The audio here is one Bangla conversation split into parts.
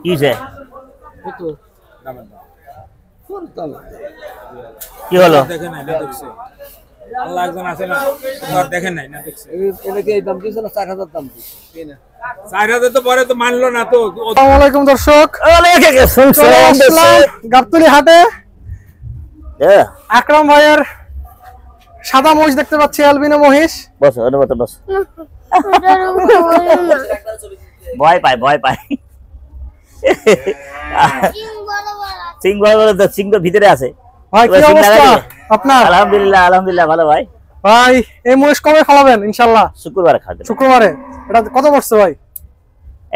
কিছে কত কি হলো দেখেন না দেখছে আল্লাহ একজন আছে না তোর দেখেন নাই না দেখছে এটা কি দাম দিছে না 4000 দাম দিছে কি না 4000 তো পরে তো মানলো না তো। আসসালামু আলাইকুম দর্শক, গাবতলী হাটে আকরাম ভাইয়ের সাদা মহিষ দেখতে পাচ্ছি, অ্যালবিনো মহিষ। বস বস ভয় পায় সিং বড় বড় তো সিং তো ভিতরে আছে ভাই কি অবস্থা আপনার? আলহামদুলিল্লাহ ভালো ভাই। ভাই এই মহিষ কবে খাওয়াবেন? ইনশাআল্লাহ শুক্রবারে খাওয়া যাবে। শুক্রবারে। এটা কত পড়ছে ভাই?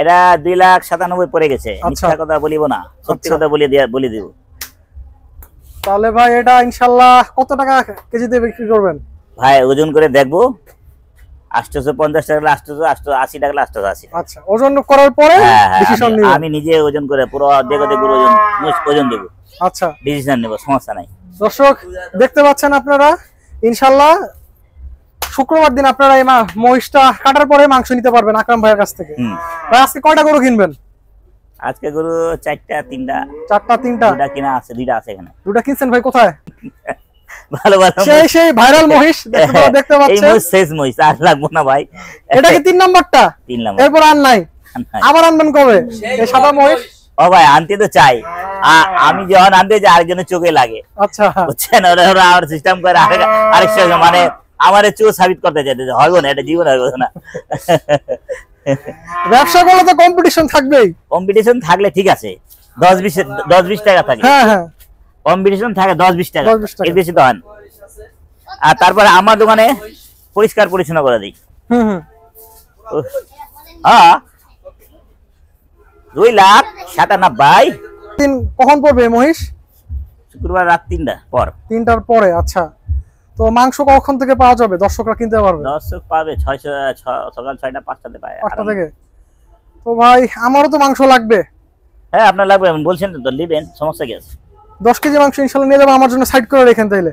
এটা 2,97,000 পড়ে গেছে। মিথ্যা কথা বলিব না, সত্যি কথা বলে দিব। তাহলে ভাই এটা ইনশাআল্লাহ কত টাকা কেজিতে বিক্রি করবেন? ভাই ওজন করে দেখবো, 850 টাকা, 880 টাকা, 880। আচ্ছা, ওজন করার পরে ডিসিশন নিব। আমি নিজে ওজন করে পুরো দেখো ওজন দেব। আচ্ছা, ডিসিশন নেব, সমস্যা নাই। দর্শক দেখতে পাচ্ছেন আপনারা, ইনশাআল্লাহ শুক্রবার দিন আপনারা এই মহিষটা কাটার পরে মাংস নিতে পারবেন আকরাম ভাইয়ের কাছ থেকে। ভাই আজকে কয়টা গরু কিনবেন? আজকে গরু 4টা 3টা 4টা 3টা দুটা কিনা আছে, 2টা আছে এখানে। দুটা কিনছেন ভাই? কোথায়? ভালো সেই ভাইরাল মহিষ দেখতে পাচ্ছেন। এই মহিষ শেষ মহিষ, আর লাগবো না ভাই। এটা কি 3 নাম্বারটা? 3 নাম্বার। এরপর আর নাই? আবার আনবেন কবে এই সাদা মহিষ? ও ভাই আনতে তো চাই, আমি যখন আনতে যাই আরেকজনের চোখে লাগে। আচ্ছা, বুঝছেন, ওরা আর সিস্টেম করে আরেক সঙ্গে, মানে আমার চোখ সাবিত করতে চাইতে হবে না, এটা জীবন হবে না। ব্যবসা করলে তো কম্পিটিশন থাকবেই। কম্পিটিশন থাকলে ঠিক আছে, 10-20 টাকা থাকে। হ্যাঁ হ্যাঁ, কম্পিটিশন থাকে 10-20 টাকা, 10-20 টাকা। এর বেশি তো হয় না। আর তারপরে আমার দোকানে পরিষ্কার পরিচ্ছন্ন করে দিই। হ্যাঁ, 2,97,000। দিন কখন পড়বে মহিষ? শুক্রবার রাত 3টার পর। 3টার পরে। আচ্ছা, তো মাংস কখন থেকে পাওয়া যাবে? দর্শকরা কিনতে পারবে? দর্শক পাবে সকাল 6টা 5টাতে পায়। 5টা থেকে। তো ভাই আমারও তো মাংস লাগবে। হ্যাঁ, আপনার লাগবে বলছেন তো নেবেন, সমস্যা কি আছে? 10 কেজি মাংস ইনশাআল্লাহ নিয়ে যাবো, আমার জন্য সাইড করে রেখেন তাইলে।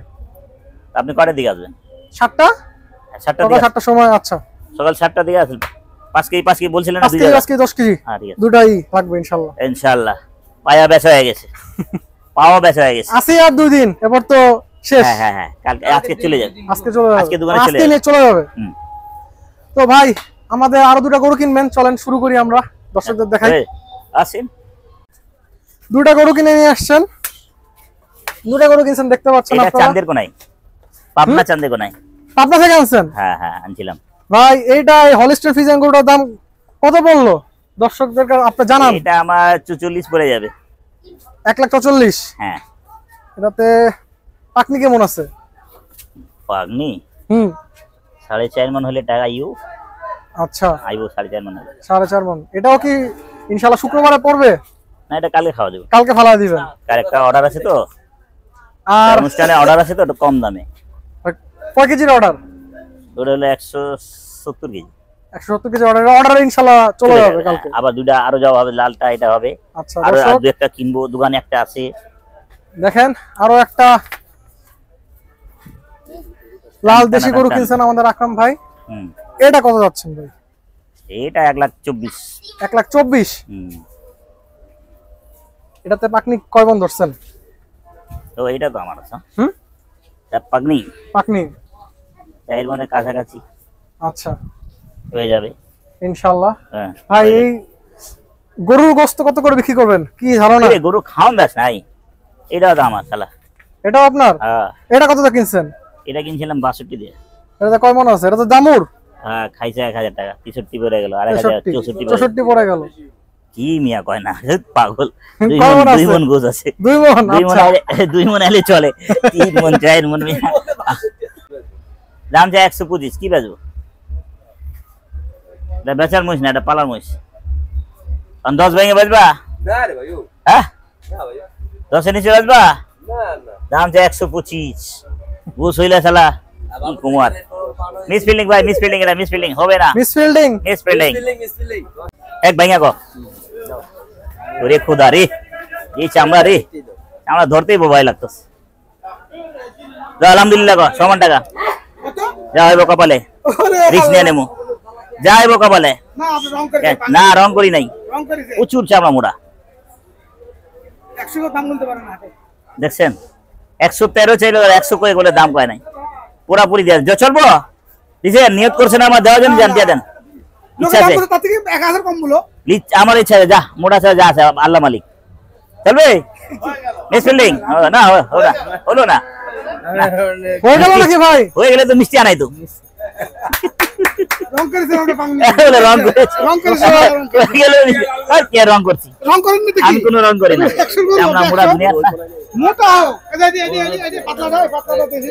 আপনি কয়টার দিকে আসবেন? 7টা 7টার সময়। আচ্ছা, সকাল 7টার দিকে আসবেন। 5 কেজি বলছিলেন না? 5 কেজি 10 কেজি হ্যাঁ ঠিক আছে, দুটাই লাগবে ইনশাআল্লাহ। ইনশাআল্লাহ। পায়া বেচা হয়ে গেছে, পাওয়া বেচা হয়ে গেছে। আসি আর 2 দিন, এবার তো শেষ। হ্যাঁ, আজকে চলে যাবে। আজকে চলে যাবে, আজকে দোকানে চলে যাবে। তো ভাই আমাদের আরো 2টা গরু কিনবেন, চলেন শুরু করি আমরা, দর্শকদের দেখাই। আসেন, 2টা গরু কিনে নিয়ে আসছেন। 2টা গরু কিনছেন দেখতে পাচ্ছেন এটা আপনারা। চাঁদের কোনায়, পাবনা চাঁদের কোনায়। পাবনা থেকে আনছেন? হ্যাঁ আনছিলাম। ভাই এইটা হলিস্টার ফ্রিজিয়ান গরুটার দাম কত বললো দর্শকদের আপনি জানান? এটা আমার 44 পড়ে যাবে। 1,44,000। হ্যাঁ। এটাতে পাকনি কেমন আছে? পাগনি 4.5 মণ হলে টাকা ইউ। আচ্ছা, আইবো 4.5 মণ হলে। 4.5 মণ। এটাও কি ইনশাআল্লাহ শুক্রবারে পড়বে? না, এটা কালকে খাওয়া দেব। কালকে ফালা দিবেন? কার একটা অর্ডার আছে তো, আর অনুষ্ঠানে অর্ডার আছে তো, একটু কম দামে। কয় কেজির অর্ডার? ওটা হলো 170 কেজি। 170 কেজি অর্ডার ইনশাআল্লাহ চলে যাবে কালকে। আবার 2টা আরো যাওয়া হবে, লালটা এটা হবে। আচ্ছা, আর 2-1টা কিনবো, দোকানে একটা আছে। দেখেন আরো একটা লাল দেশি গরু কিনছেন আমাদের আকরাম ভাই। এটা কত যাচ্ছেন ভাই? এটা 1,24,000। 1,24,000। এটাতে পাকনি কয় মণ ধরছেন? তো এটা তো আমার আছে। পাকনি এর মানে কাছাকাছি। আচ্ছা, হয়ে যাবে ইনশাআল্লাহ। হ্যাঁ ভাই এই গরুর গোশত কত করে বিক্রি করবেন কি ধারণা? গরু খাওয়ান দাস নাই, এটাও তো আমার শালা। এটাও আপনার? হ্যাঁ। এটা কত টাকা কিনছেন? এটা কিনছিলাম 62 দিয়ে। এটাতে কয় মণ আছে? এটা তো দামুর। হ্যাঁ, খাইছে 1,000 টাকা, 63 পড়ে গেল। আর 64 পড়ে গেল। কি মিয়া কয় না, পাগল। 2 মণ গোছ আছে। 2 মণ? 2 মণ এলে চলে, 3 মণ 4 মণ মিয়া। দাম যায় 125। কি বেচবো? এটা বেচার মহিষ না, এটা পালার মহিষ। 10 ভেঙে বেচবা? না রে ভাই, হ্যাঁ না ভাই, 10 এর নিচে বেচবা? না দাম যায় 125। গোছ হইলে শালা কি কুমার। মিসফিল্ডিং ভাই, মিসফিল্ডিং, এটা মিসফিল্ডিং হবে না। মিসফিল্ডিং। এক ভাইয়া কো ওরে খুদা রে, এই চামড়া রে, চামড়া ধরতেই ভয় লাগতেছে। আলহামদুলিল্লাহ কো 100 টাকা যা হইব কপালে, রিস্ক নিয়ে নেমু। যা হইব কপালে। না রং করি নাই, প্রচুর চামড়া মোড়া। 100 করে দাম বলতে পারেন না দেখছেন 113 চাইলো 100 কই বলে দাম কয় নাই পুরাপুরি দেন যে চলবো দিছে নিয়ত করছেন আমার দেওয়ার জন্য জান দিয়ে দেন ইচ্ছা আছে তার থেকে 1000 কম বলো আমার ইচ্ছা আছে যা মোটা আছে যা আছে আল্লাহ মালিক চলবে নেক্সট বিল্ডিং না হলো না হয়ে গেল নাকি ভাই হয়ে গেলে তো মিষ্টি আনাই তো রং করেছে আমরা পাঙ্গি রং করেছে রং করেছে হয়ে গেল আর কি রং করছি রং করেন না আমি কোনো রং করি না আমরা মোটা দুনিয়া মোটা হও এই পাতলাটা দেখি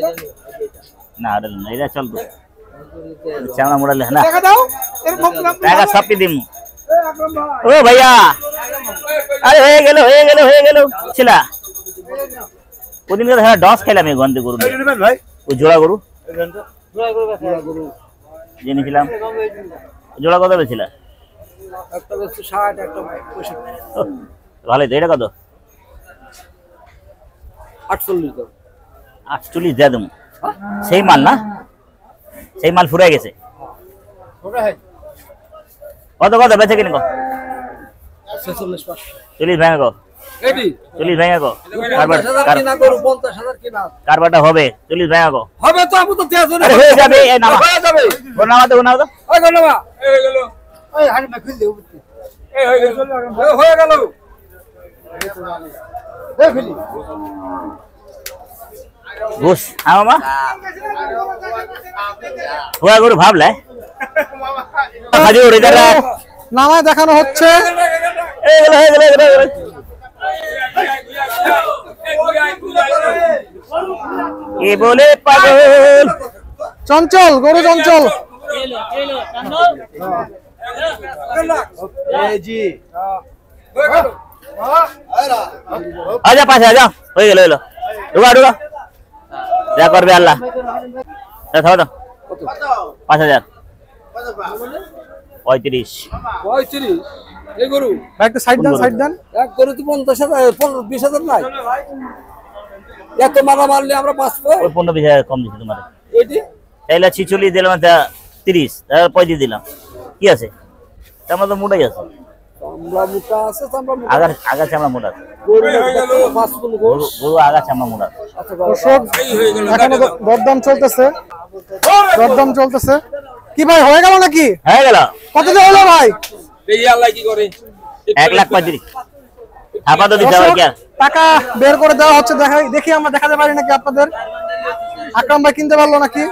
না এটা চলতো চামড়া মোড়ালে না টাকা দাও এরকম টাকা সবই দিমু আকরাম ভাই ও ভাইয়া আরে হয়ে গেল ছিলা ওদিন কথা হ্যাঁ ডস খেলাম এই গন্ধে গরু ভাই ওই জোড়া গরু জোড়া গরু জেনেছিলাম জোড়া কত বেছিল একটা বেশি 60 একটা 65 ভালোই তো এটা কত 48 দাও 48 দিয়ে দেবো সেই মাল না সেই মাল ফুরাই গেছে কত বেচে কিনে 46 5 40 ভেঙে গো এডি 40 ভেঙে গো 50,000 কিনা গরু 50,000 কিনা কারবারটা হবে 40 ভেঙে গো হবে তো আমি তো তেজ আরে হয়ে যাবে এই নামা হয়ে যাবে ও নামা তো ওই গেল না এই গেল এই হাড়ি মে খুল দে এই হয়ে গেল হয়ে গেল দে ফেলি ঘুষ হ্যাঁ মামা হুয়া গরু ভাবলে খাজুর ইধার নামায় দেখানো হচ্ছে হয়ে গেল কি বলে পাগল চঞ্চল গরু চঞ্চল এই জি আজা পাশে আজা হয়ে গেল ঢুকা যা করবে আল্লাহ থাও তো 5000 35 35 এই গরু ভাই একটু সাইড দেন এক গরু তো 50,000 20,000 নাই এত মারা মারলে আমরা বাঁচবো ওই 15-20 কম দিছি তোমার এটি তাইলে 46 দিলাম 30 তারপর 35 দিলাম কি আছে আমরা তো মোটাই আছে আমরা মোটা আছে তো আমরা আগা চামড়া মোটা আছে গরু বাঁচবো গরু আগা চামড়া মোটা আছে আচ্ছা দর্শক এখনো দরদাম চলতেছে কি ভাই হয়ে গেল নাকি হয়ে গেল কত দিয়ে হলো ভাই দেখি আল্লাহ কি করে 1,35,000 আপাতত দিতে হবে কি আর টাকা বের করে দেওয়া হচ্ছে দেখি আমরা দেখাতে পারি নাকি আপনাদের আকরাম ভাই কিনতে পারলো নাকি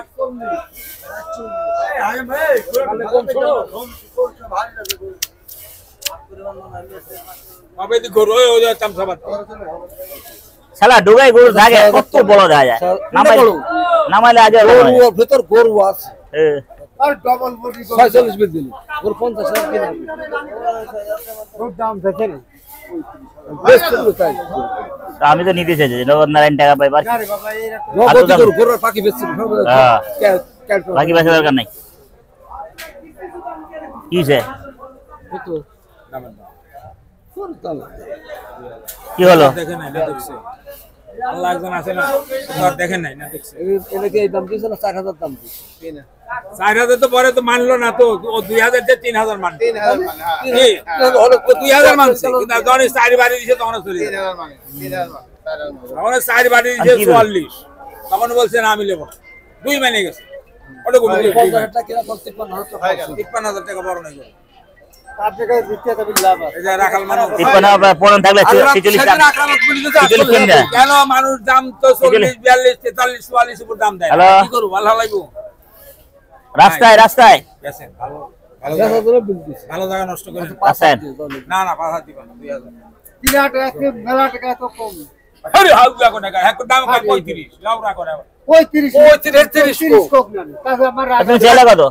বাবা দি গরু হয়ে যায় তামসাবাদ শালা ডুগাই গরু থাকে কত বড় দেখা যায় নামাইলে আজ গরু ভিতর গরু আছে হ্যাঁ আর ডাবল বডি 46 বিল দিল গরু 50,000 কিনা খুব দাম দেখেন আমি তো নিতে চাইছি নারায়ণ টাকা পাই পার নগদ গরু গরুর পাখি বেচছি হ্যাঁ বাকি পয়সা দরকার নাই কি আছে কত কি হলো দেখেন না দেখছে আল্লাহ একজন আছে না তোর দেখেন নাই না দেখছে এটাকে এই দাম দিয়েছে না 4000 দাম দিয়েছে কিনা 4000 তো পরে তো মানলো না তো ও 2000 তে 3000 মান 3000 মানে হ্যাঁ হলো 2000 মানছে কিন্তু যখন 4 বাড়ি দিয়েছে তখন চলে 3000 মানে 3000 তখন 4 বাড়ি দিয়েছে 44 তখন বলছে না আমি নেব 2 মানে গেছে ওটা গুলো 50,000 টাকা কিনা 55,000 টাকা 53000 টাকা বড় নাই তার টাকা দিতে তো লাভ আছে এই যে রাখাল মানুষ পড়ন থাকলে 46 টাকা কেন মানুষ দাম তো 40 42 43 44 উপর দাম দেয় কি করব ভালো লাগবো রাস্তায় বেচেন ভালো ভালো জায়গা নষ্ট করে আছেন না 5000 দিবেন 2000 3 টাকা মেলা টাকা তো কম আরে হাউলা কোন টাকা এক দাম কয় 35 লাউ রাখো না 35 কোক না তাহলে আমার রাগ তুমি চাইলে কত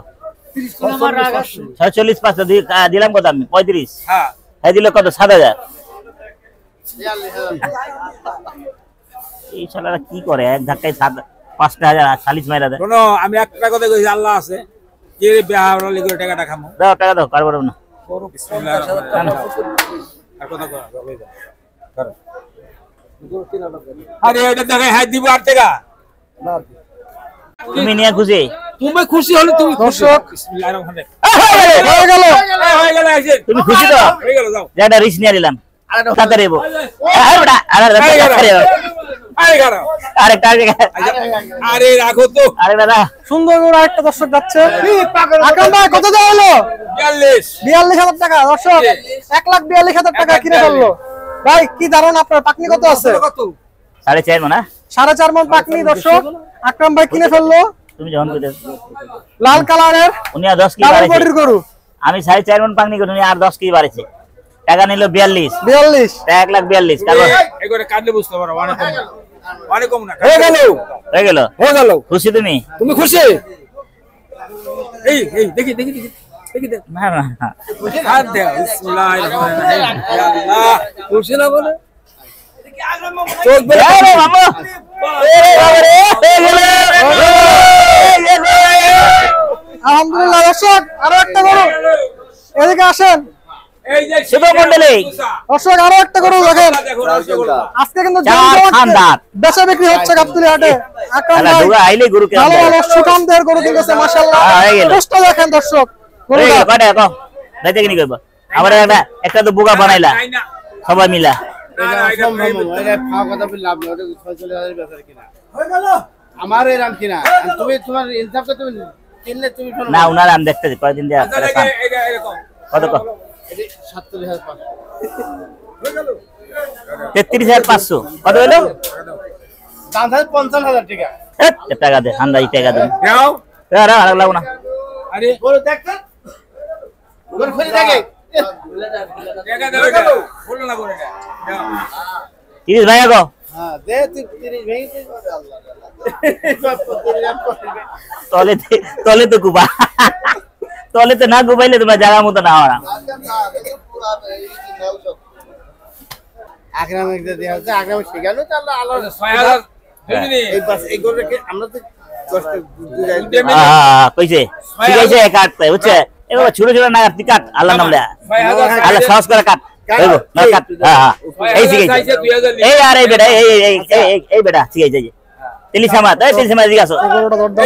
30 কোন আমার রাগ আছে 46 5 দিলাম কত আমি 35 হ্যাঁ এই দিলে কত 7000 এই শালারা কি করে এক ধাক্কায় 5000 40 মাইরা দেয় শোনো আমি একটা কথা কইছি আল্লাহ আছে যে বিয়াহর লাগি টাকাটা খামু দাও টাকা দাও কারবার না বিসমিল্লাহির রহমানির রহিম আর কথা কও করো আরে এটা দেখে হাত দিব আর টাকা তুমি নিয়ে খুশি তুমি খুশি হলে তুমি দর্শক বিসমিল্লাহির রহমানির হয়ে গেল হয়ে গেল আইছে তুমি খুশি তো হয়ে গেল যাও যেটা রিস্ক নিয়ে নিলাম তাড়াতাড়ি বল। আরে বেটা, আরেকটা আরে রাখো তো আরেকটা না। সুন্দর করে আরেকটা দর্শক যাচ্ছে। আকরাম ভাই কত দেওয়া হলো? 42 42,000 টাকা দর্শক, 1,42,000 টাকা কিনে ফেললো। ভাই কি ধারণা আপনার, পাকনি কত আছে? 4.5 মন। 4.5 মন পাকনি দর্শক আকরাম ভাই কিনে ফেললো। তুমি যখন কইতে লাল কালারের উনি আর 10 কি ডাবল বাড়াইছে, বডির গরু, আমি 4.5 মন পাকনি করি, উনি আর 10 কি বাড়াইছে। টাকা নিল 42, 42। 1,42,000 কারণ এগুলো কাটলে বুঝতে পারো অনেক কম না, অনেক কম না। হয়ে গেল হয়ে গেল। হয়ে গেল। খুশি তুমি? তুমি খুশি? এই দেখি দেখি দেখি দেখি দেখ না না না। হাত দে বিসমিল্লাহির রহমানির রহিম ইয়া আল্লাহ খুশি না বলে চোখ বের আরে মামা, এ বাবা রে, হয়ে গেল। আলহামদুলিল্লাহ দর্শক, আরো একটা গরু, এদিকে আসেন এই যে শুভ মণ্ডলী। দর্শক, আরো একটা গরু দেখেন। দেখো রসগোল্লা আজকে কিন্তু চার খানদার। বেচা বিক্রি হচ্ছে গাবতলী হাটে। আকরাম আলা ভাই দুগা আইলে গরু কেমন ভালো দেয়? ভালো সুঠামদের গরু কিনতেছে মাশাআল্লাহ। হয়ে গেল। কষ্ট দেখেন দর্শক হয়ে গরুটা। গেল, কয়টা কো? দাইতে কিনি কইব। আবার একটা তো বুকা বানাইলা নাই না সবাই মিলা। আমার এরাম কিনা তুমি তোমার ইনসাফকে তুমি কিনলে তুমি না উনার আমি দেখতেছি কয়দিন দিয়া তাহলে এটা এরকম কত কো? 47,500 33,500 কত হইলো? দাম থাকে 50,000 টাকা। হেৎ, টাকা দে আন্দাজি টাকা দে। দাও আরে আর লাগবো না। আরে বলো দেখতে বল ফেরি থাকে টাকা দাও এটা বলো না করে দাও 30 ভাইয়া গো। হ্যাঁ দে তুই 30 ভেঙে আল্লাহ তলে তো কুবা তলে তো না কুবাইলে তোমরা জায়গা মতো না হওয়া। আগ্রাম একটা দেয়া হচ্ছে আগ্রাম শিখালো তো আল্লাহ আল্লাহ 6000 বুঝলি এই বাস এই গরুকে আমরা তো কষ্ট কইছে শিখাইছে কাটতে বুঝছে এবার ছোট ছোট না কাট কাট আল্লাহ নাম দেয়া 6000 আল্লাহ সাহস করে কাট হইবো না কাট। হ্যাঁ এই শিখাইছে এই আর এই বেটা এই এই এই এই বেটা শিখাইছে যে তেলি সামাত এই তেলি সামাত জিজ্ঞাসা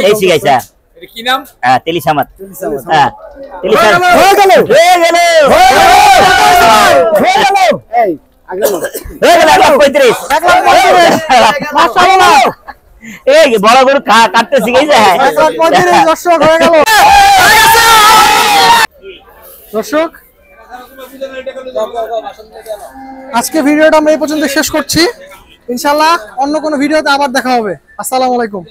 এই শিখাইছে। এটা কি নাম হ্যাঁ তেলি সামাত। হ্যাঁ তেলি সামাত হয়ে গেল হয়ে গেল হয়ে গেল এই আগ্রাম হয়ে গেল 1,35,000 মাশাআল্লাহ এই বড় গরু কাটতে শিখাইছে। 1,35,000 দর্শক হয়ে গেল। দর্শক আজকে ভিডিওটা আমরা এই পর্যন্ত শেষ করছি, ইনশাআল্লাহ অন্য কোনো ভিডিওতে আবার দেখা হবে। আসসালামু আলাইকুম।